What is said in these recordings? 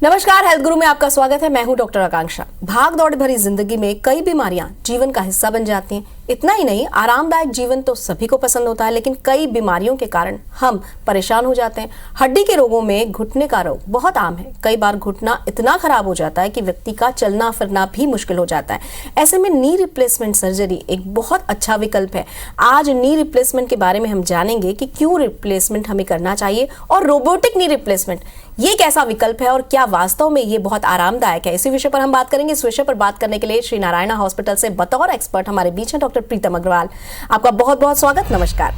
नमस्कार, हेल्थ गुरु में आपका स्वागत है। मैं हूं डॉक्टर आकांक्षा। भाग दौड़ भरी जिंदगी में कई बीमारियां जीवन का हिस्सा बन जाती हैं। इतना ही नहीं, आरामदायक जीवन तो सभी को पसंद होता है, लेकिन कई बीमारियों के कारण हम परेशान हो जाते हैं। हड्डी के रोगों में घुटने का रोग बहुत आम है। कई बार घुटना इतना खराब हो जाता है कि व्यक्ति का चलना फिरना भी मुश्किल हो जाता है। ऐसे में नी रिप्लेसमेंट सर्जरी एक बहुत अच्छा विकल्प है। आज नी रिप्लेसमेंट के बारे में हम जानेंगे कि क्यों रिप्लेसमेंट हमें करना चाहिए और रोबोटिक नी रिप्लेसमेंट ये कैसा विकल्प है और क्या वास्तव में ये बहुत आरामदायक है। इसी विषय पर हम बात करेंगे। इस विषय पर बात करने के लिए श्री नारायणा हॉस्पिटल से बतौर एक्सपर्ट हमारे बीच हैं डॉक्टर प्रीतम अग्रवाल। आपका बहुत बहुत स्वागत। नमस्कार।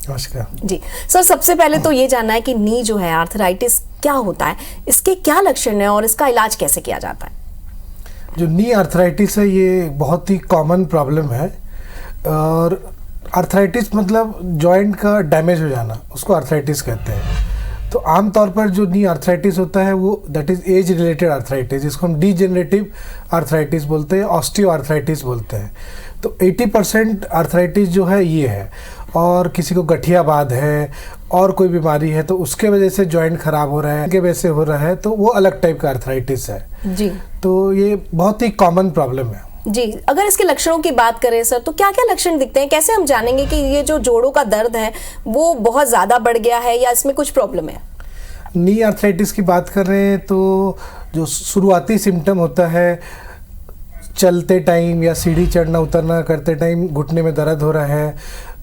नमस्कार जी सर, सबसे पहले तो ये जानना है कि नी जो है आर्थराइटिस क्या होता है, इसके क्या लक्षण है और इसका इलाज कैसे किया जाता है। जो नी आर्थराइटिस है ये बहुत ही कॉमन प्रॉब्लम है। और आर्थराइटिस मतलब जॉइंट का डैमेज हो जाना, उसको आर्थराइटिस कहते हैं। तो आमतौर पर जो नी आर्थराइटिस होता है वो that is age related arthritis, जिसको हम डीजेनरेटिव आर्थराइटिस बोलते हैं, ऑस्टियो आर्थराइटिस बोलते हैं। तो 80% आर्थराइटिस जो है ये है। और किसी को गठियाबाद है और कोई बीमारी है तो उसके वजह से जॉइंट खराब हो रहा है, के वजह से हो रहा है, तो वो अलग टाइप का आर्थराइटिस है जी। तो ये बहुत ही कॉमन प्रॉब्लम है जी। अगर इसके लक्षणों की बात करें सर, तो क्या क्या लक्षण दिखते हैं? कैसे हम जानेंगे कि ये जो जोड़ों का दर्द है वो बहुत ज़्यादा बढ़ गया है या इसमें कुछ प्रॉब्लम है? नी आर्थराइटिस की बात कर रहे हैं तो जो शुरुआती सिम्टम होता है, चलते टाइम या सीढ़ी चढ़ना उतरना करते टाइम घुटने में दर्द हो रहा है,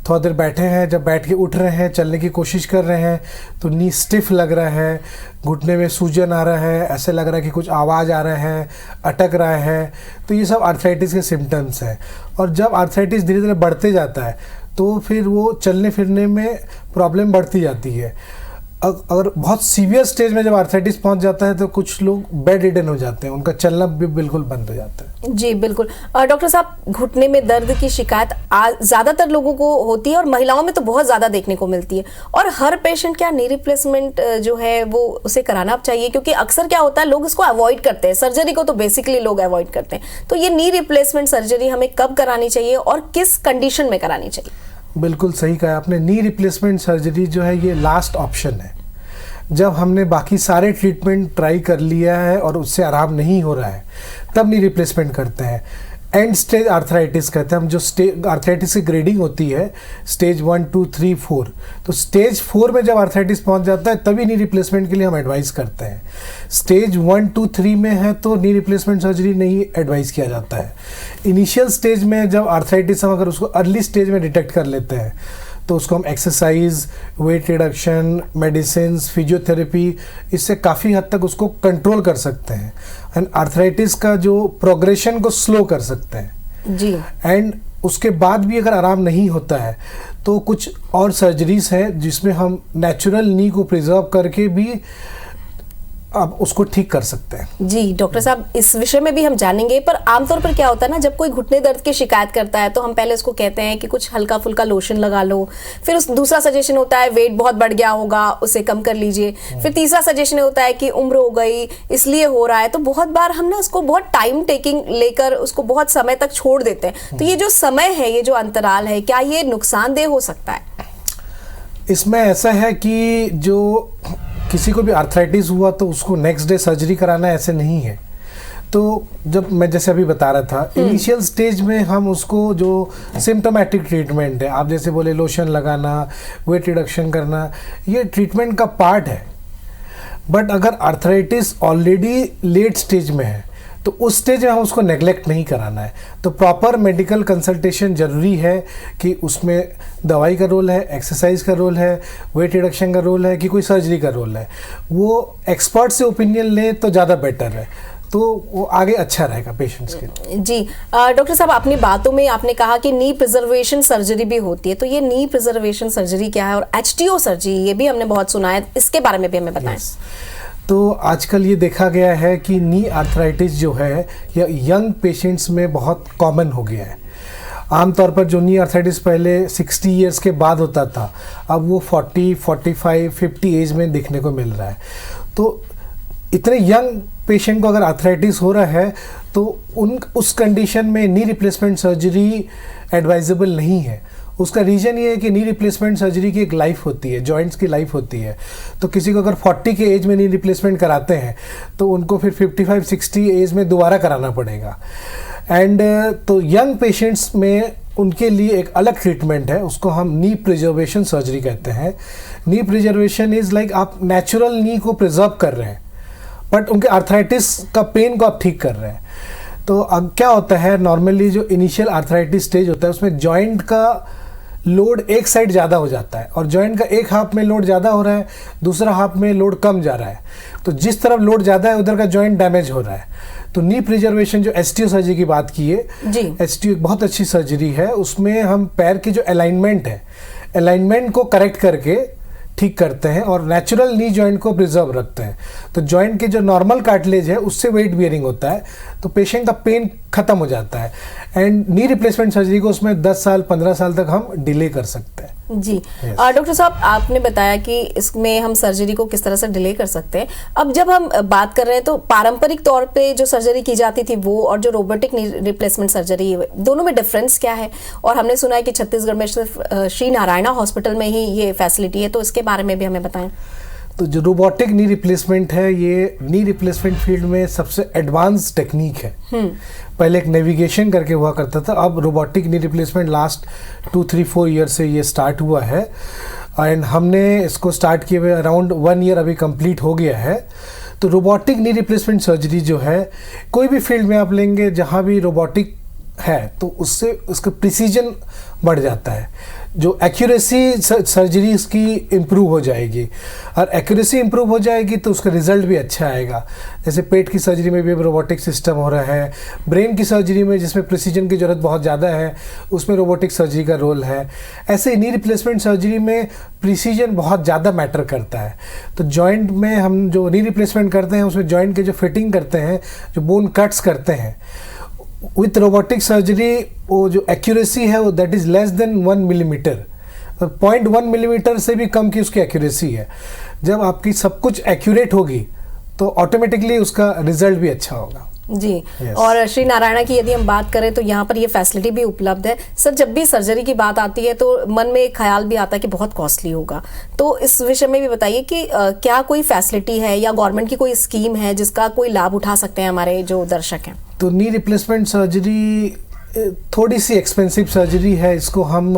थोड़ा देर बैठे हैं, जब बैठ के उठ रहे हैं, चलने की कोशिश कर रहे हैं तो नी स्टिफ लग रहा है, घुटने में सूजन आ रहा है, ऐसे लग रहा है कि कुछ आवाज़ आ रहा है, अटक रहा है, तो ये सब आर्थराइटिस के सिम्टम्स हैं। और जब आर्थराइटिस धीरे धीरे बढ़ते जाता है तो फिर वो चलने फिरने में प्रॉब्लम बढ़ती जाती है। अगर बहुत सीवियर स्टेज में जब आर्थराइटिस पहुंच जाता है तो कुछ लोग बेड रिडन हो जाते हैं, उनका चलना भी बिल्कुल बंद हो जाता है। जी बिल्कुल। डॉक्टर साहब, घुटने में दर्द की शिकायत ज़्यादातर लोगों को होती है और महिलाओं में तो बहुत ज़्यादा देखने को मिलती है। और हर पेशेंट क्या नी रिप्लेसमेंट जो है वो उसे कराना चाहिए? क्योंकि अक्सर क्या होता है, लोग इसको अवॉइड करते हैं। सर्जरी को तो बेसिकली लोग अवॉइड करते हैं। तो ये नी रिप्लेसमेंट सर्जरी हमें कब करानी चाहिए और किस कंडीशन में करानी चाहिए? बिल्कुल सही कहा आपने। नी रिप्लेसमेंट सर्जरी जो है ये लास्ट ऑप्शन है। जब हमने बाकी सारे ट्रीटमेंट ट्राई कर लिया है और उससे आराम नहीं हो रहा है तब नी रिप्लेसमेंट करते हैं। एंड स्टेज आर्थराइटिस कहते हैं हम, जो स्टेज आर्थराइटिस की ग्रेडिंग होती है स्टेज 1, 2, 3, 4। तो स्टेज 4 में जब आर्थराइटिस पहुंच जाता है तभी नी रिप्लेसमेंट के लिए हम एडवाइस करते हैं। स्टेज 1, 2, 3 में है तो नी रिप्लेसमेंट सर्जरी नहीं एडवाइस किया जाता है। इनिशियल स्टेज में जब आर्थराइटिस हम अगर उसको अर्ली स्टेज में डिटेक्ट कर लेते हैं तो उसको हम exercise, weight reduction, medicine, physiotherapy, इससे काफ़ी हद तक उसको कंट्रोल कर सकते हैं एंड आर्थराइटिस का जो प्रोग्रेशन को स्लो कर सकते हैं जी। एंड उसके बाद भी अगर आराम नहीं होता है तो कुछ और सर्जरीज हैं जिसमें हम नेचुरल नी को प्रिजर्व करके भी आप उसको ठीक कर सकते हैं। जी डॉक्टर साहब, इस विषय में भी हम जानेंगे। पर आमतौर पर क्या होता है ना, जब कोई घुटने दर्द की शिकायत करता है तो हम पहले उसको कहते हैं कि कुछ हल्का फुल्का लोशन लगा लो। फिर उस दूसरा सजेशन होता है वेट बहुत बढ़ गया होगा, उसे कम कर लीजिए। फिर तीसरा सजेशन होता है कि उम्र हो गई इसलिए हो रहा है। तो बहुत बार हम ना उसको बहुत टाइम टेकिंग लेकर उसको बहुत समय तक छोड़ देते हैं। तो ये जो समय है, ये जो अंतराल है, क्या ये नुकसानदेह हो सकता है? इसमें ऐसा है कि जो किसी को भी आर्थराइटिस हुआ तो उसको नेक्स्ट डे सर्जरी कराना ऐसे नहीं है। तो जब मैं जैसे अभी बता रहा था, इनिशियल स्टेज में हम उसको जो सिम्टोमेटिक ट्रीटमेंट है, आप जैसे बोले लोशन लगाना, वेट रिडक्शन करना, ये ट्रीटमेंट का पार्ट है। बट अगर आर्थराइटिस ऑलरेडी लेट स्टेज में है तो उस स्टेज में हम उसको नेग्लेक्ट नहीं कराना है। तो प्रॉपर मेडिकल कंसल्टेशन ज़रूरी है कि उसमें दवाई का रोल है, एक्सरसाइज का रोल है, वेट रिडक्शन का रोल है कि कोई सर्जरी का रोल है। वो एक्सपर्ट से ओपिनियन लें तो ज़्यादा बेटर है, तो वो आगे अच्छा रहेगा पेशेंट्स के लिए। जी डॉक्टर साहब, अपनी बातों में आपने कहा कि नी प्रिजर्वेशन सर्जरी भी होती है। तो ये नी प्रिजर्वेशन सर्जरी क्या है और एचटीओ सर्जरी ये भी हमने बहुत सुना है, इसके बारे में भी हमें बताएं। तो आजकल ये देखा गया है कि नी आर्थराइटिस जो है यह यंग पेशेंट्स में बहुत कॉमन हो गया है। आमतौर पर जो नी आर्थराइटिस पहले 60 इयर्स के बाद होता था, अब वो 40, 45, 50 एज में देखने को मिल रहा है। तो इतने यंग पेशेंट को अगर आर्थराइटिस हो रहा है तो उस कंडीशन में नी रिप्लेसमेंट सर्जरी एडवाइजेबल नहीं है। उसका रीज़न ये है कि नी रिप्लेसमेंट सर्जरी की एक लाइफ होती है, जॉइंट्स की लाइफ होती है। तो किसी को अगर 40 के एज में नी रिप्लेसमेंट कराते हैं तो उनको फिर 55-60 एज में दोबारा कराना पड़ेगा। एंड तो यंग पेशेंट्स में उनके लिए एक अलग ट्रीटमेंट है, उसको हम नी प्रिजर्वेशन सर्जरी कहते हैं। नी प्रिजर्वेशन इज़ लाइक आप नेचुरल नी को प्रिजर्व कर रहे हैं, बट उनके आर्थराइटिस का पेन को आप ठीक कर रहे हैं। तो अब क्या होता है, नॉर्मली जो इनिशियल आर्थराइटिस स्टेज होता है उसमें जॉइंट का लोड एक साइड ज़्यादा हो जाता है, और जॉइंट का एक हाफ में लोड ज़्यादा हो रहा है, दूसरा हाफ में लोड कम जा रहा है। तो जिस तरफ लोड ज़्यादा है उधर का जॉइंट डैमेज हो रहा है। तो नी प्रिजर्वेशन जो एसटीओ सर्जरी की बात की है, एसटीओ एक बहुत अच्छी सर्जरी है। उसमें हम पैर की जो अलाइनमेंट है, अलाइनमेंट को करेक्ट करके ठीक करते हैं और नेचुरल नी जॉइंट को प्रिजर्व रखते हैं। तो जॉइंट के जो नॉर्मल कार्टिलेज है उससे वेट बियरिंग होता है, तो पेशेंट का पेन खत्म हो जाता है। एंड नी रिप्लेसमेंट सर्जरी को उसमें 10 साल 15 साल तक हम डिले कर सकते हैं। जी डॉक्टर साहब, आपने बताया कि इसमें हम सर्जरी को किस तरह से डिले कर सकते हैं। अब जब हम बात कर रहे हैं तो पारंपरिक तौर पे जो सर्जरी की जाती थी वो और जो रोबोटिक रिप्लेसमेंट सर्जरी, दोनों में डिफरेंस क्या है? और हमने सुना है कि छत्तीसगढ़ में सिर्फ श्री नारायणा हॉस्पिटल में ही ये फैसिलिटी है, तो इसके बारे में भी हमें बताएं। तो जो रोबोटिक नी रिप्लेसमेंट है, ये नी रिप्लेसमेंट फील्ड में सबसे एडवांस टेक्निक है। पहले एक नेविगेशन करके हुआ करता था, अब robotic knee replacement last 2-3-4 year से ये स्टार्ट हुआ है। एंड हमने इसको स्टार्ट किए हुए अराउंड 1 ईयर अभी कंप्लीट हो गया है। तो रोबोटिक नी रिप्लेसमेंट सर्जरी जो है, कोई भी फील्ड में आप लेंगे जहाँ भी रोबोटिक है तो उससे उसका प्रिसीजन बढ़ जाता है, जो एक्यूरेसी सर्जरी इसकी इम्प्रूव हो जाएगी, और एक्यूरेसी इम्प्रूव हो जाएगी तो उसका रिजल्ट भी अच्छा आएगा। जैसे पेट की सर्जरी में भी अब रोबोटिक सिस्टम हो रहा है, ब्रेन की सर्जरी में जिसमें प्रिसीजन की ज़रूरत बहुत ज़्यादा है उसमें रोबोटिक सर्जरी का रोल है। ऐसे ही नी रिप्लेसमेंट सर्जरी में प्रिसीजन बहुत ज़्यादा मैटर करता है। तो जॉइंट में हम जो नी रिप्लेसमेंट करते हैं उसमें जॉइंट के जो फिटिंग करते हैं, जो बोन कट्स करते हैं, विथ रोबोटिक सर्जरी वो जो एक्यूरेसी है वो that is less than 1 millimetre, 0.1 millimetre से भी कम की उसकी एक्यूरेसी है। जब आपकी सब कुछ एक्यूरेट होगी तो ऑटोमेटिकली उसका रिजल्ट भी अच्छा होगा। जी और श्री नारायणा की यदि हम बात करें तो यहाँ पर ये फैसिलिटी भी उपलब्ध है। सर, जब भी सर्जरी की बात आती है तो मन में एक ख्याल भी आता है कि बहुत कॉस्टली होगा, तो इस विषय में भी बताइए कि क्या कोई फैसिलिटी है या गवर्नमेंट की कोई स्कीम है जिसका कोई लाभ उठा सकते हैं हमारे जो दर्शक हैं? तो नी रिप्लेसमेंट सर्जरी थोड़ी सी एक्सपेंसिव सर्जरी है, इसको हम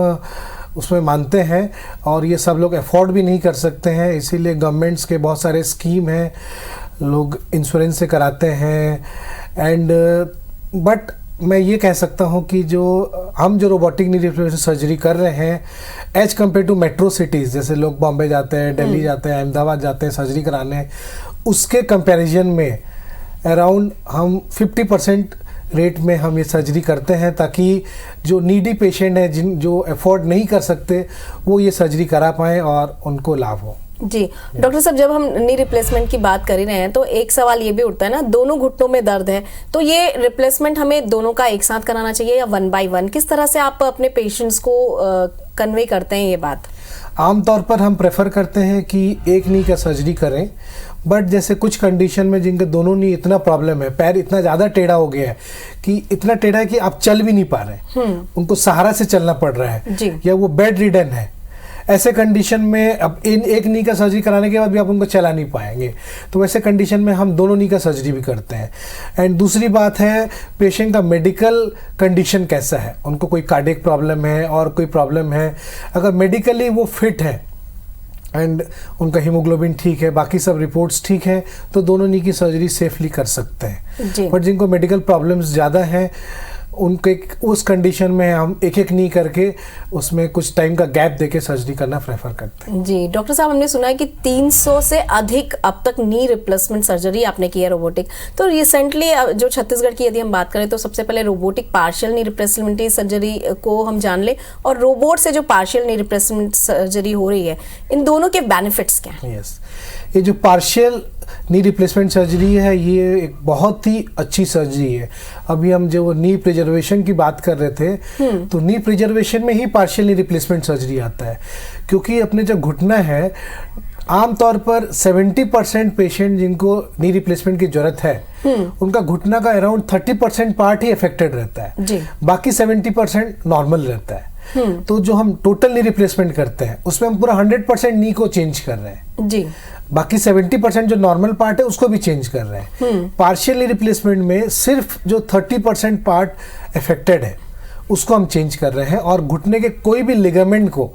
उसमें मानते हैं, और ये सब लोग अफोर्ड भी नहीं कर सकते हैं। इसीलिए गवर्नमेंट्स के बहुत सारे स्कीम हैं, लोग इंश्योरेंस से कराते हैं। एंड बट मैं ये कह सकता हूँ कि जो रोबोटिक नी रिप्लेसमेंट सर्जरी कर रहे हैं as compare to metro cities, जैसे लोग बॉम्बे जाते हैं, दिल्ली जाते हैं, अहमदाबाद जाते हैं सर्जरी कराने, उसके कंपैरिजन में अराउंड हम 50% रेट में हम ये सर्जरी करते हैं, ताकि जो नीडी पेशेंट हैं जो अफोर्ड नहीं कर सकते वो ये सर्जरी करा पाएँ और उनको लाभ हो। जी डॉक्टर साहब, जब हम नी रिप्लेसमेंट की बात कर ही रहे हैं तो एक सवाल ये भी उठता है ना, दोनों घुटनों में दर्द है, तो ये रिप्लेसमेंट हमें दोनों का एक साथ कराना चाहिए या 1 by 1? किस तरह से आप अपने पेशेंट्स को कन्वे करते हैं ये बात? आमतौर पर हम प्रेफर करते हैं कि एक नी का सर्जरी करें, बट जैसे कुछ कंडीशन में जिनके दोनों नी इतना प्रॉब्लम है, पैर इतना ज़्यादा टेढ़ा हो गया है कि इतना टेढ़ा है कि आप चल भी नहीं पा रहे, उनको सहारा से चलना पड़ रहा है, या वो बेड रिडन है, ऐसे कंडीशन में अब एक नी का सर्जरी कराने के बाद भी आप उनको चला नहीं पाएंगे, तो वैसे कंडीशन में हम दोनों नी का सर्जरी भी करते हैं। एंड दूसरी बात है, पेशेंट का मेडिकल कंडीशन कैसा है, उनको कोई कार्डियक प्रॉब्लम है और कोई प्रॉब्लम है, अगर मेडिकली वो फिट है एंड उनका हीमोग्लोबिन ठीक है, बाकी सब रिपोर्ट्स ठीक है, तो दोनों नी की सर्जरी सेफली कर सकते हैं। बट जिनको मेडिकल प्रॉब्लम्स ज़्यादा हैं उनके उस कंडीशन में हम एक नी करके उसमें कुछ टाइम का गैप देके सर्जरी करना प्रेफर करते हैं। जी डॉक्टर साहब, हमने सुना है कि 300 से अधिक अब तक नी रिप्लेसमेंट सर्जरी आपने की है रोबोटिक। तो रिसेंटली जो छत्तीसगढ़ की यदि हम बात करें तो सबसे पहले robotic partial knee replacement surgery को हम जान ले, और रोबोट से जो पार्शियल नी रिप्लेसमेंट सर्जरी हो रही है, इन दोनों के बेनिफिट्स क्या हैं? ये जो पार्शियल नी रिप्लेसमेंट सर्जरी है ये एक बहुत ही अच्छी सर्जरी है। अभी हम जो नी प्रिजर्वेशन की बात कर रहे थे, तो नी प्रिजर्वेशन में ही पार्शियल नी रिप्लेसमेंट सर्जरी आता है, क्योंकि अपने जो घुटना है, आमतौर पर 70% पेशेंट जिनको नी रिप्लेसमेंट की जरूरत है उनका घुटना का अराउंड 30% पार्ट ही अफेक्टेड रहता है, बाकी 70% नॉर्मल रहता है। तो जो हम टोटल नी रिप्लेसमेंट करते हैं उसमें हम पूरा 100% नी को चेंज कर रहे हैं जी। बाकी 70% जो नॉर्मल पार्ट है उसको भी चेंज कर रहे हैं। पार्शियल नी रिप्लेसमेंट में सिर्फ जो 30% पार्ट अफेक्टेड है उसको हम चेंज कर रहे हैं और घुटने के कोई भी लिगामेंट को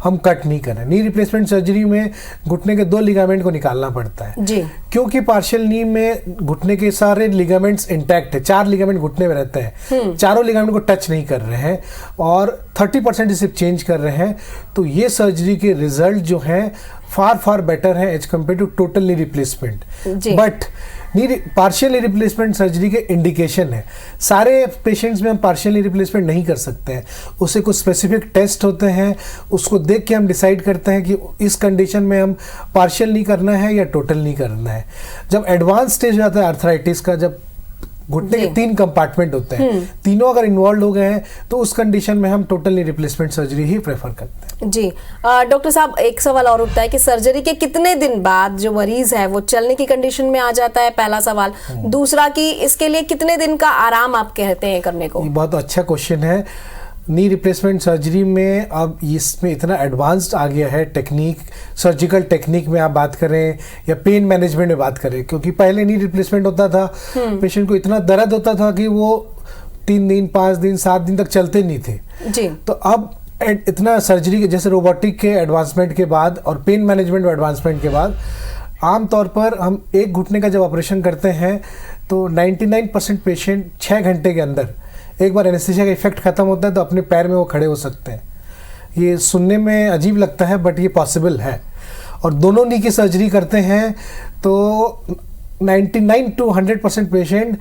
हम कट नहीं कर रहे। नी रिप्लेसमेंट सर्जरी में घुटने के 2 लिगामेंट को निकालना पड़ता है जी। क्योंकि पार्शियल नी में घुटने के सारे लिगामेंट्स इंटैक्ट है, 4 लिगामेंट घुटने में रहते हैं, चारों लिगामेंट को टच नहीं कर रहे हैं और 30% सिर्फ चेंज कर रहे हैं। तो ये सर्जरी के रिजल्ट जो हैं फार बेटर है as compare to total knee replacement. But partial knee replacement surgery के इंडिकेशन है, सारे पेशेंट्स में हम पार्शियल नी रिप्लेसमेंट नहीं कर सकते हैं। उससे कुछ स्पेसिफिक टेस्ट होते हैं, उसको देख के हम डिसाइड करते हैं कि इस कंडीशन में हम पार्शियल नी करना है या टोटल नी करना है। जब एडवांस स्टेज आता है आर्थराइटिस का, जब घुटने के 3 कंपार्टमेंट होते हैं, तीनों अगर इन्वॉल्व हो गए हैं तो उस कंडीशन में हम टोटल नी रिप्लेसमेंट सर्जरी ही प्रेफर करते हैं जी। डॉक्टर साहब, एक सवाल और उठता है कि सर्जरी के कितने दिन बाद जो मरीज है वो चलने की कंडीशन में आ जाता है, पहला सवाल। दूसरा कि इसके लिए कितने दिन का आराम आप कहते हैं करने को? ये बहुत अच्छा क्वेश्चन है। नी रिप्लेसमेंट सर्जरी में अब इसमें इतना एडवांस्ड आ गया है टेक्निक, सर्जिकल टेक्निक में आप बात करें या पेन मैनेजमेंट में बात करें, क्योंकि पहले नी रिप्लेसमेंट होता था पेशेंट को इतना दर्द होता था कि वो 3 दिन 5 दिन 7 दिन तक चलते नहीं थे जी। तो अब इतना सर्जरी के जैसे रोबोटिक के एडवांसमेंट के बाद और पेन मैनेजमेंट एडवांसमेंट के बाद आमतौर पर हम एक घुटने का जब ऑपरेशन करते हैं तो 99% पेशेंट 6 घंटे के अंदर एक बार एनेस्थीसिया का इफेक्ट खत्म होता है तो अपने पैर में वो खड़े हो सकते हैं। ये सुनने में अजीब लगता है बट ये पॉसिबल है। और दोनों नी की सर्जरी करते हैं तो 99 to 100% patient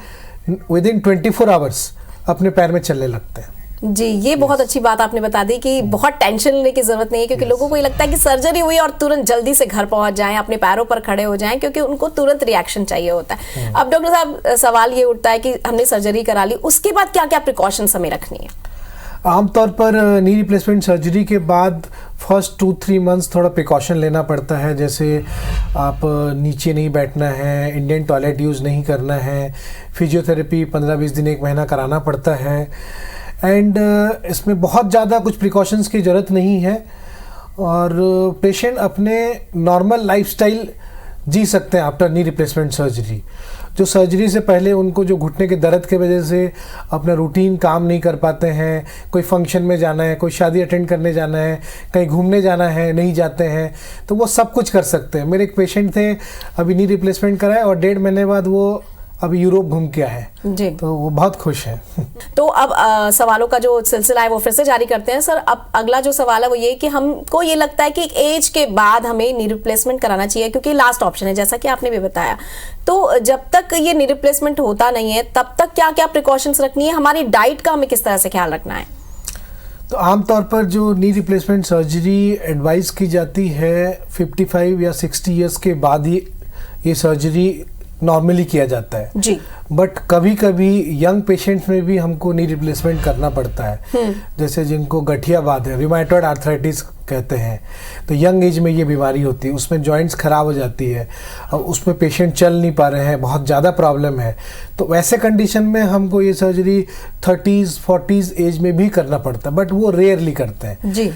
with in 24 hours अपने पैर में चलने लगते हैं जी। ये बहुत अच्छी बात आपने बता दी कि बहुत टेंशन लेने की जरूरत नहीं है, क्योंकि लोगों को ये लगता है कि सर्जरी हुई और तुरंत जल्दी से घर पहुंच जाएं, अपने पैरों पर खड़े हो जाएं, क्योंकि उनको तुरंत रिएक्शन चाहिए होता है। अब डॉक्टर साहब, सवाल ये उठता है कि हमने सर्जरी करा ली, उसके बाद क्या क्या प्रिकॉशंस हमें रखनी है? आमतौर पर नी रिप्लेसमेंट सर्जरी के बाद फर्स्ट 2-3 मंथ्स थोड़ा प्रिकॉशन लेना पड़ता है। जैसे आप नीचे नहीं बैठना है, इंडियन टॉयलेट यूज़ नहीं करना है, फिजियोथेरेपी 15-20 दिन 1 महीना कराना पड़ता है। एंड इसमें बहुत ज़्यादा कुछ प्रिकॉशंस की ज़रूरत नहीं है और पेशेंट अपने नॉर्मल लाइफस्टाइल जी सकते हैं आफ्टर नी रिप्लेसमेंट सर्जरी। जो सर्जरी से पहले उनको जो घुटने के दर्द के वजह से अपना रूटीन काम नहीं कर पाते हैं, कोई फंक्शन में जाना है, कोई शादी अटेंड करने जाना है, कहीं घूमने जाना है, नहीं जाते हैं, तो वो सब कुछ कर सकते हैं। मेरे एक पेशेंट थे, अभी नी रिप्लेसमेंट कराए और 1.5 महीने बाद वो अभी यूरोप घूम के आए जी। तो वो बहुत खुश है। तो अब सवालों का जो सिलसिला है वो फिर से जारी करते हैं सर। अब अगला जो सवाल है वो ये कि हमको ये लगता है कि एक एज के बाद हमें नी रिप्लेसमेंट कराना चाहिए, क्योंकि लास्ट ऑप्शन है, जैसा कि आपने भी बताया। तो जब तक ये नी रिप्लेसमेंट होता नहीं है तब तक क्या क्या प्रिकॉशंस रखनी है, हमारी डाइट का हमें किस तरह से ख्याल रखना है? तो आमतौर पर जो नी रिप्लेसमेंट सर्जरी एडवाइस की जाती है 55 या 60 ईयर्स के बाद ही ये सर्जरी नॉर्मली किया जाता है जी। बट कभी कभी यंग पेशेंट्स में भी हमको नी रिप्लेसमेंट करना पड़ता है। जैसे जिनको गठियावाद है, रूमेटॉइड आर्थराइटिस कहते हैं, तो यंग एज में ये बीमारी होती है, उसमें जॉइंट्स खराब हो जाती है और उसमें पेशेंट चल नहीं पा रहे हैं, बहुत ज़्यादा प्रॉब्लम है। तो वैसे कंडीशन में हमको ये सर्जरी 30s 40s एज में भी करना पड़ता है, बट वो रेयरली करते हैं जी।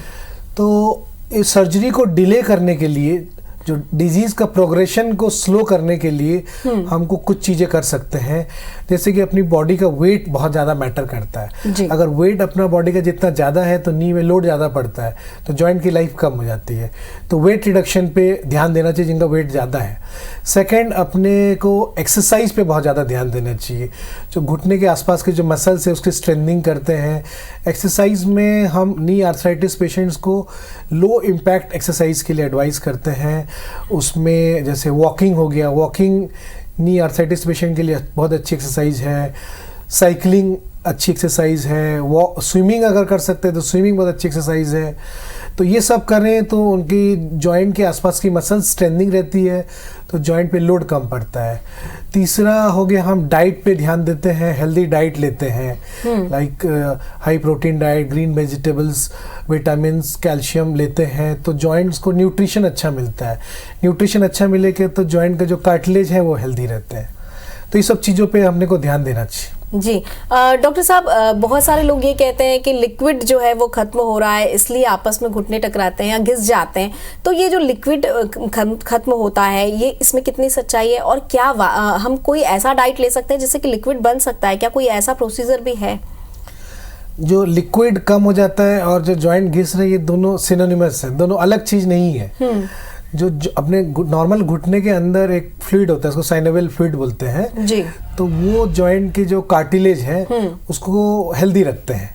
तो इस सर्जरी को डिले करने के लिए, जो डिजीज का प्रोग्रेशन को स्लो करने के लिए हमको कुछ चीजें कर सकते हैं। जैसे कि अपनी बॉडी का वेट बहुत ज़्यादा मैटर करता है। अगर वेट अपना बॉडी का जितना ज़्यादा है तो नी में लोड ज़्यादा पड़ता है, तो जॉइंट की लाइफ कम हो जाती है। तो वेट रिडक्शन पे ध्यान देना चाहिए जिनका वेट ज़्यादा है। सेकंड, अपने को एक्सरसाइज पे बहुत ज़्यादा ध्यान देना चाहिए। जो घुटने के आसपास के जो मसल्स है उसकी स्ट्रेंथनिंग करते हैं। एक्सरसाइज में हम नी आर्थराइटिस पेशेंट्स को लो इम्पैक्ट एक्सरसाइज के लिए एडवाइस करते हैं। उसमें जैसे वॉकिंग हो गया, वॉकिंग नी आर्थराइटिस पेशेंट के लिए बहुत अच्छी एक्सरसाइज है। साइकिलिंग अच्छी एक्सरसाइज है। स्विमिंग अगर कर सकते हैं तो स्विमिंग बहुत अच्छी एक्सरसाइज है। तो ये सब करें तो उनकी जॉइंट के आसपास की मसल स्ट्रेंथनिंग रहती है, तो जॉइंट पे लोड कम पड़ता है। तीसरा हो गया, हम डाइट पे ध्यान देते हैं, हेल्दी डाइट लेते हैं, like high protein diet, green vegetables, vitamins, calcium लेते हैं, तो जॉइंट्स को न्यूट्रिशन अच्छा मिलता है। न्यूट्रिशन अच्छा मिले के तो जॉइंट का जो कार्टिलेज है वो हेल्दी रहते हैं। तो ये सब चीज़ों पे हमने को ध्यान देना चाहिए। जी डॉक्टर साहब, बहुत सारे लोग ये कहते हैं कि लिक्विड जो है वो खत्म हो रहा है, इसलिए आपस में घुटने टकराते हैं या घिस जाते हैं। तो ये जो लिक्विड खत्म होता है, ये इसमें कितनी सच्चाई है, और क्या हम कोई ऐसा डाइट ले सकते हैं जिससे कि लिक्विड बन सकता है? क्या कोई ऐसा प्रोसीजर भी है? जो लिक्विड कम हो जाता है और जो जॉइंट घिस रही है, ये दोनों सिनोनिमस है, दोनों अलग चीज नहीं है। जो अपने नॉर्मल घुटने के अंदर एक फ्लूइड होता है, उसको साइनोवियल फ्लूइड बोलते हैं जी। तो वो जॉइंट की जो कार्टिलेज है उसको हेल्दी रखते हैं।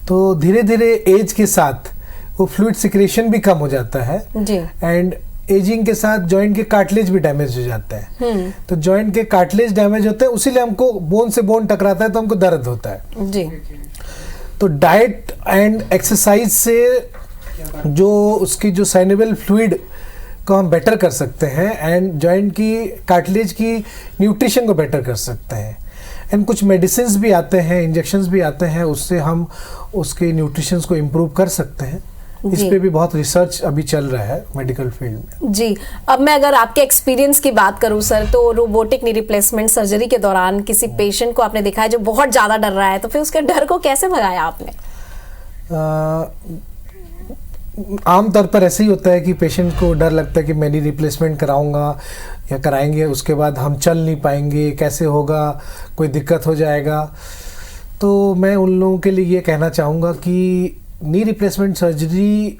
तो धीरे धीरे एज के साथ वो फ्लूइड सिक्रेशन भी कम हो जाता है जी। एंड एजिंग के साथ जॉइंट के कार्टिलेज भी डैमेज हो जाते हैं। तो जॉइंट के कार्टिलेज डैमेज होते हैं, उसीलिए हमको बोन से बोन टकराता है तो हमको दर्द होता है जी। तो डाइट एंड एक्सरसाइज से जो उसकी जो साइनोवियल फ्लूइड को हम बेटर कर सकते हैं एंड जॉइंट की कार्टिलेज की न्यूट्रिशन को बेटर कर सकते हैं। एंड कुछ मेडिसिन्स भी आते हैं, इंजेक्शंस भी आते हैं, उससे हम उसके न्यूट्रिशंस को इम्प्रूव कर सकते हैं। इस पे भी बहुत रिसर्च अभी चल रहा है मेडिकल फील्ड में। जी। अब मैं अगर आपके एक्सपीरियंस की बात करूं सर, तो रोबोटिक नी रिप्लेसमेंट सर्जरी के दौरान किसी पेशेंट को आपने देखा है जो बहुत ज़्यादा डर रहा है, तो फिर उसके डर को कैसे भगाया आपने? आमतौर पर ऐसे ही होता है कि पेशेंट को डर लगता है कि मैं नी रिप्लेसमेंट कराऊंगा या कराएंगे, उसके बाद हम चल नहीं पाएंगे, कैसे होगा, कोई दिक्कत हो जाएगा। तो मैं उन लोगों के लिए ये कहना चाहूँगा कि नी रिप्लेसमेंट सर्जरी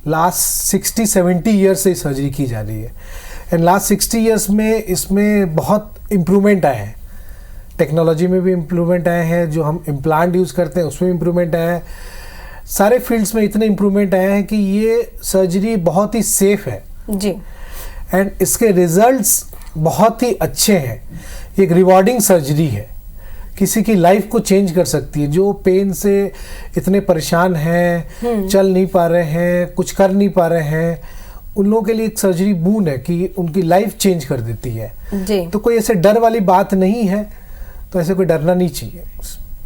लास्ट 60-70 ईयर्स से सर्जरी की जा रही है एंड लास्ट 60 ईयर्स में इसमें बहुत इम्प्रूवमेंट आए हैं। टेक्नोलॉजी में भी इम्प्रूवमेंट आए हैं, जो हम इम्प्लांट यूज़ करते हैं उसमें इम्प्रूवमेंट आया है। सारे फील्ड्स में इतने इम्प्रूवमेंट आए हैं कि ये सर्जरी बहुत ही सेफ है जी। एंड इसके रिजल्ट्स बहुत ही अच्छे हैं। ये एक रिवॉर्डिंग सर्जरी है, किसी की लाइफ को चेंज कर सकती है। जो पेन से इतने परेशान हैं, चल नहीं पा रहे हैं, कुछ कर नहीं पा रहे हैं, उन लोगों के लिए एक सर्जरी बून है कि उनकी लाइफ चेंज कर देती है जी। तो कोई ऐसे डर वाली बात नहीं है, तो ऐसे कोई डरना नहीं चाहिए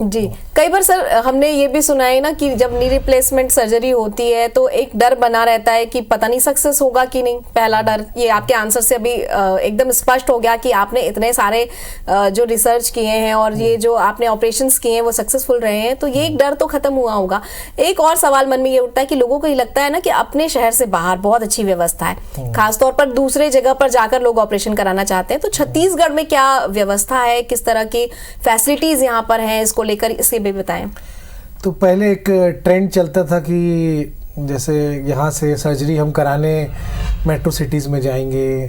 जी। कई बार सर हमने ये भी सुना है ना कि जब नी रिप्लेसमेंट सर्जरी होती है तो एक डर बना रहता है कि पता नहीं सक्सेस होगा कि नहीं। पहला डर, ये आपके आंसर से अभी एकदम स्पष्ट हो गया कि आपने इतने सारे जो रिसर्च किए हैं और ये जो आपने ऑपरेशंस किए हैं वो सक्सेसफुल रहे हैं, तो ये एक डर तो खत्म हुआ होगा। एक और सवाल मन में ये उठता है कि लोगों को ये लगता है ना कि अपने शहर से बाहर बहुत अच्छी व्यवस्था है, खासतौर पर दूसरे जगह पर जाकर लोग ऑपरेशन कराना चाहते हैं, तो छत्तीसगढ़ में क्या व्यवस्था है, किस तरह की फैसिलिटीज यहाँ पर हैं, इसको लेकर इसे भी बताएं। तो पहले एक ट्रेंड चलता था कि जैसे यहाँ से सर्जरी हम कराने मेट्रो सिटीज़ में जाएंगे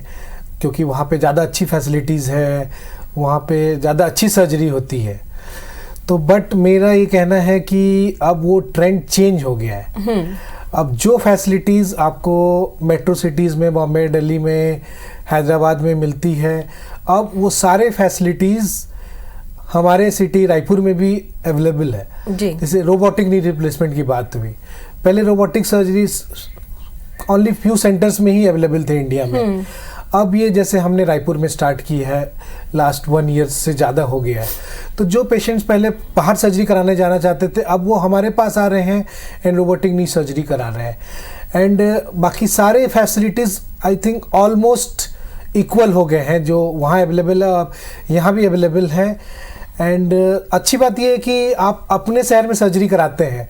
क्योंकि वहाँ पे ज़्यादा अच्छी फैसिलिटीज़ है, वहाँ पे ज़्यादा अच्छी सर्जरी होती है। तो बट मेरा ये कहना है कि अब वो ट्रेंड चेंज हो गया है। अब जो फैसिलिटीज़ आपको मेट्रो सिटीज़ में, बॉम्बे, दिल्ली में, हैदराबाद में मिलती है, अब वो सारे फैसिलिटीज़ हमारे सिटी रायपुर में भी अवेलेबल है। जैसे रोबोटिक नी रिप्लेसमेंट की बात हुई, पहले robotic surgery only few centres में ही अवेलेबल थे इंडिया में। अब ये जैसे हमने रायपुर में स्टार्ट की है, लास्ट 1 ईयर से ज़्यादा हो गया है। तो जो पेशेंट्स पहले बाहर सर्जरी कराने जाना चाहते थे, अब वो हमारे पास आ रहे हैं एंड रोबोटिक नी सर्जरी करा रहे हैं। एंड बाकी सारे facilities I think almost equal हो गए हैं, जो वहाँ अवेलेबल है यहाँ भी अवेलेबल हैं। एंड अच्छी बात यह है कि आप अपने शहर में सर्जरी कराते हैं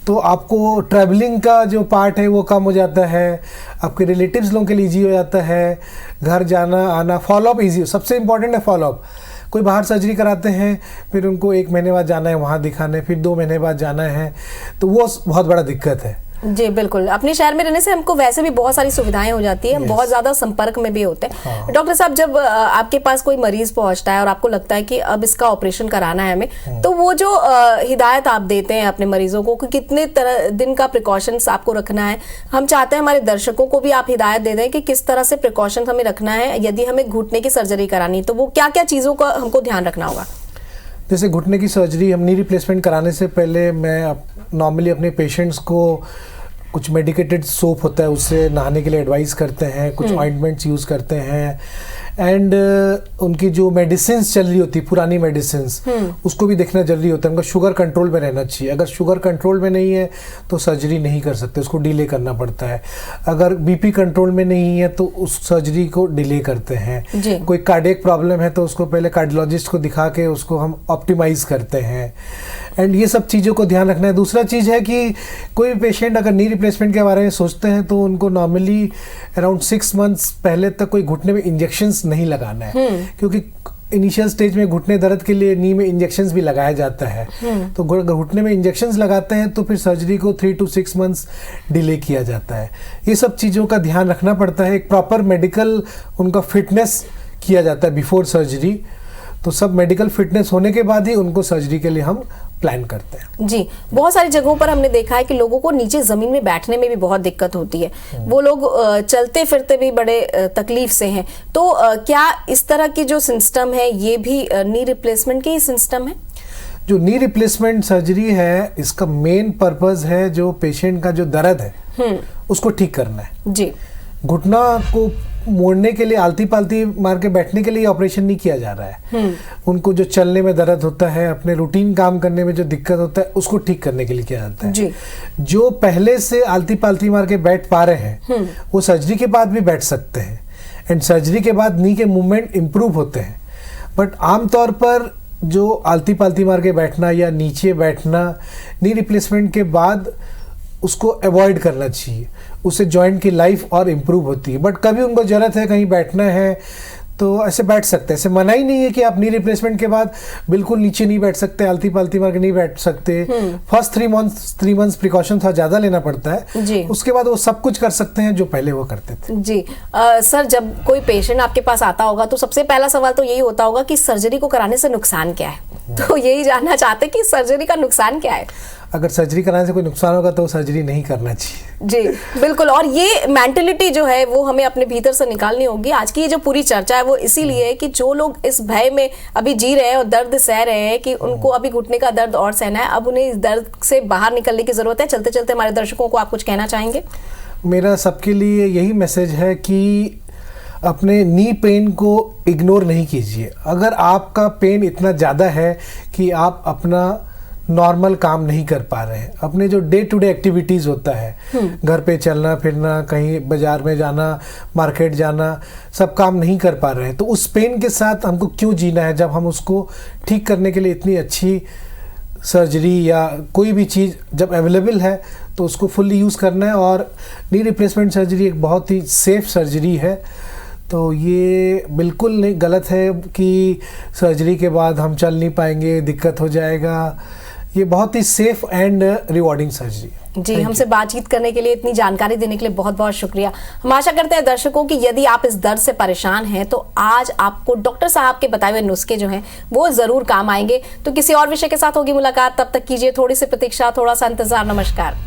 तो आपको ट्रैवलिंग का जो पार्ट है वो कम हो जाता है, आपके रिलेटिव्स लोगों के लिए ईजी हो जाता है, घर जाना आना, फॉलोअप ईजी। सबसे इम्पॉर्टेंट है फॉलोअप। कोई बाहर सर्जरी कराते हैं, फिर उनको 1 महीने बाद जाना है वहाँ दिखाने, फिर 2 महीने बाद जाना है, तो वो बहुत बड़ा दिक्कत है। जी बिल्कुल। अपने शहर में रहने से हमको वैसे भी बहुत सारी सुविधाएं हो जाती है, हम बहुत ज़्यादा संपर्क में भी होते हैं। डॉक्टर साहब, जब आपके पास कोई मरीज पहुंचता है और आपको लगता है कि अब इसका ऑपरेशन कराना है हमें, तो वो जो हिदायत आप देते हैं अपने मरीजों को कि कितने दिन का प्रिकॉशंस आपको रखना है, हम चाहते हैं हमारे दर्शकों को भी आप हिदायत दे दें कि किस तरह से प्रिकॉशंस हमें रखना है यदि हमें घुटने की सर्जरी करानी, तो वो क्या क्या चीज़ों का हमको ध्यान रखना होगा? जैसे घुटने की सर्जरी, हम नी रिप्लेसमेंट कराने से पहले मैं नॉर्मली अपने पेशेंट्स को कुछ मेडिकेटेड सोप होता है उससे नहाने के लिए एडवाइस करते हैं, कुछ ऑइंटमेंट्स यूज़ करते हैं, एंड उनकी जो मेडिसिन चल रही होती है पुरानी मेडिसिन उसको भी देखना जरूरी होता है। उनका शुगर कंट्रोल में रहना चाहिए। अगर शुगर कंट्रोल में नहीं है तो सर्जरी नहीं कर सकते, उसको डिले करना पड़ता है। अगर बीपी कंट्रोल में नहीं है तो उस सर्जरी को डिले करते हैं। कोई कार्डियक प्रॉब्लम है तो उसको पहले कार्डियोलॉजिस्ट को दिखा के उसको हम ऑप्टिमाइज करते हैं, एंड ये सब चीज़ों को ध्यान रखना है। दूसरा चीज़ है कि कोई पेशेंट अगर नी रिप्लेसमेंट के बारे में सोचते हैं तो उनको नॉर्मली अराउंड 6 मंथ्स पहले तक कोई घुटने में इंजेक्शंस नहीं लगाना है, क्योंकि इनिशियल स्टेज में घुटने दर्द के लिए नी में इंजेक्शंस भी लगाया जाता है। तो घुटने में इंजेक्शंस लगाते हैं तो फिर सर्जरी को 3 to 6 मंथ्स डिले किया जाता है। ये सब चीज़ों का ध्यान रखना पड़ता है। एक प्रॉपर मेडिकल उनका फिटनेस किया जाता है बिफोर सर्जरी। तो सब मेडिकल फिटनेस होने के बाद ही उनको सर्जरी के लिए हम प्लान करते हैं। जी, बहुत सारी जगहों पर हमने देखा है कि लोगों को नीचे जमीन में बैठने में भी बहुत दिक्कत होती है। वो लोग चलते फिरते भी बड़े तकलीफ से हैं। तो क्या इस तरह की जो सिस्टम है ये भी नी रिप्लेसमेंट की सिस्टम है? जो नी रिप्लेसमेंट सर्जरी है इसका मेन पर्पस है जो पेशेंट का जो दर्द है उसको ठीक करना है। जी, घुटना को मोड़ने के लिए आलती पालती मार के बैठने के लिए ऑपरेशन नहीं किया जा रहा है। उनको जो चलने में दर्द होता है, अपने रूटीन काम करने में जो दिक्कत होता है उसको ठीक करने के लिए किया जाता है। जी। जो पहले से आलती पालती मार के बैठ पा रहे हैं वो सर्जरी के बाद भी बैठ सकते हैं, एंड सर्जरी के बाद नी के मूवमेंट इंप्रूव होते हैं। बट आमतौर पर जो आलती पालती मार के बैठना या नीचे बैठना नी रिप्लेसमेंट के बाद उसको अवॉइड करना चाहिए। उससे जॉइंट की लाइफ और इम्प्रूव होती है। बट कभी उनको ज़रूरत है कहीं बैठना है तो ऐसे बैठ सकते हैं। ऐसे मना ही नहीं है कि आप नी रिप्लेसमेंट के बाद बिल्कुल नीचे नहीं बैठ सकते, आलती पालती मार के नहीं बैठ सकते। फर्स्ट 3 मंथ्स प्रिकॉशन थोड़ा ज़्यादा लेना पड़ता है। जी। उसके बाद वो सब कुछ कर सकते हैं जो पहले वो करते थे। जी। सर, जब कोई पेशेंट आपके पास आता होगा तो सबसे पहला सवाल तो यही होता होगा कि सर्जरी को कराने से नुकसान क्या है? तो यही जानना चाहते हैं कि सर्जरी का नुकसान क्या है? अगर सर्जरी कराने से कोई नुकसान होगा तो सर्जरी नहीं करना चाहिए। जी बिल्कुल। और ये मेंटलिटी जो है वो हमें अपने भीतर से निकालनी होगी। आज की ये जो पूरी चर्चा है वो इसीलिए है कि जो लोग इस भय में अभी जी रहे हैं और दर्द सह रहे हैं कि उनको अभी घुटने का दर्द और सहना है, अब उन्हें इस दर्द से बाहर निकलने की जरूरत है। चलते चलते हमारे दर्शकों को आप कुछ कहना चाहेंगे? मेरा सबके लिए यही मैसेज है कि अपने नी पेन को इग्नोर नहीं कीजिए। अगर आपका पेन इतना ज़्यादा है कि आप अपना नॉर्मल काम नहीं कर पा रहे हैं, अपने जो डे टू डे एक्टिविटीज़ होता है, घर पे चलना फिरना, कहीं बाजार में जाना, मार्केट जाना, सब काम नहीं कर पा रहे हैं, तो उस पेन के साथ हमको क्यों जीना है जब हम उसको ठीक करने के लिए इतनी अच्छी सर्जरी या कोई भी चीज़ जब अवेलेबल है तो उसको फुल्ली यूज़ करना है। और नी रिप्लेसमेंट सर्जरी एक बहुत ही सेफ सर्जरी है। तो ये बिल्कुल नहीं गलत है कि सर्जरी के बाद हम चल नहीं पाएंगे, दिक्कत हो जाएगा। ये बहुत ही सेफ एंड रिवॉर्डिंग सर्जरी है। जी, हमसे बातचीत करने के लिए, इतनी जानकारी देने के लिए बहुत बहुत शुक्रिया। हम आशा करते हैं दर्शकों कि यदि आप इस दर्द से परेशान हैं तो आज आपको डॉक्टर साहब के बताए हुए नुस्खे जो हैं वो जरूर काम आएंगे। तो किसी और विषय के साथ होगी मुलाकात, तब तक कीजिए थोड़ी सी प्रतीक्षा, थोड़ा सा इंतजार। नमस्कार।